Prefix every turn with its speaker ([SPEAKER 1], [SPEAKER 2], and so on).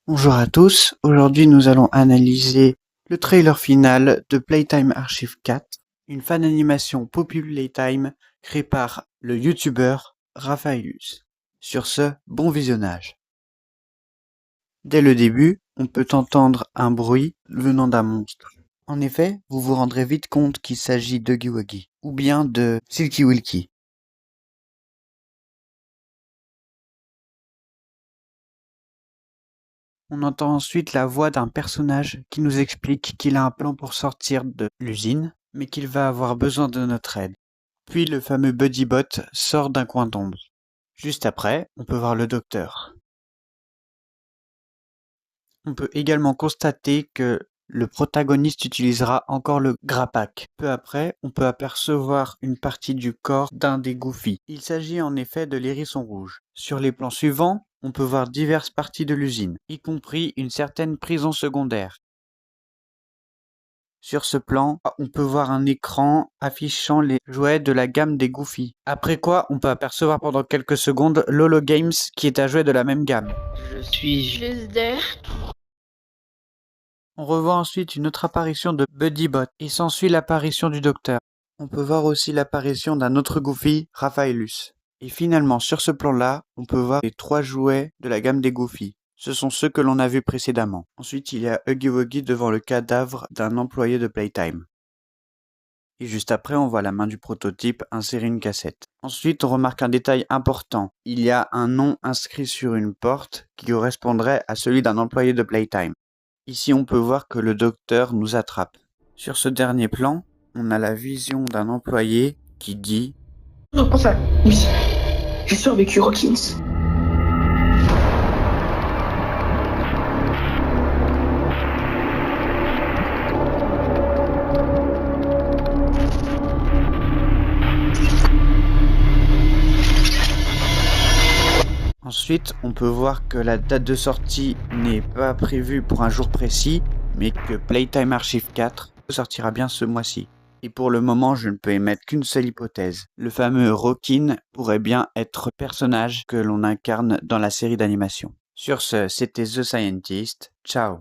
[SPEAKER 1] Bonjour à tous, aujourd'hui nous allons analyser le trailer final de Playtime Archive 4, une fan animation Poppy Playtime créée par le youtubeur Raphaelus. Sur ce, bon visionnage. Dès le début, on peut entendre un bruit venant d'un monstre. En effet, vous vous rendrez vite compte qu'il s'agit d'Huggy Wuggy, ou bien de Silky Wilky. On entend ensuite la voix d'un personnage qui nous explique qu'il a un plan pour sortir de l'usine, mais qu'il va avoir besoin de notre aide. Puis le fameux BuddyBot sort d'un coin d'ombre. Juste après, on peut voir le docteur. On peut également constater que le protagoniste utilisera encore le Grappack. Peu après, on peut apercevoir une partie du corps d'un des Goofy. Il s'agit en effet de l'hérisson rouge. Sur les plans suivants, on peut voir diverses parties de l'usine, y compris une certaine prison secondaire. Sur ce plan, on peut voir un écran affichant les jouets de la gamme des Goofy. Après quoi, on peut apercevoir pendant quelques secondes Lolo Games qui est un jouet de la même gamme.
[SPEAKER 2] Je suis Jesder.
[SPEAKER 1] On revoit ensuite une autre apparition de BuddyBot et s'ensuit l'apparition du docteur. On peut voir aussi l'apparition d'un autre Goofy, Raphaelus. Et finalement, sur ce plan-là, on peut voir les 3 jouets de la gamme des Goofy. Ce sont ceux que l'on a vus précédemment. Ensuite, il y a Huggy Wuggy devant le cadavre d'un employé de Playtime. Et juste après, on voit la main du prototype insérer une cassette. Ensuite, on remarque un détail important. Il y a un nom inscrit sur une porte qui correspondrait à celui d'un employé de Playtime. Ici, on peut voir que le docteur nous attrape. Sur ce dernier plan, on a la vision d'un employé qui dit
[SPEAKER 2] Enfin, oui, j'ai survécu, Hawkins.
[SPEAKER 1] Ensuite, on peut voir que la date de sortie n'est pas prévue pour un jour précis, mais que Playtime Archive 4 sortira bien ce mois-ci. Et pour le moment, je ne peux émettre qu'une seule hypothèse. Le fameux Rockin pourrait bien être le personnage que l'on incarne dans la série d'animation. Sur ce, c'était The Scientist. Ciao.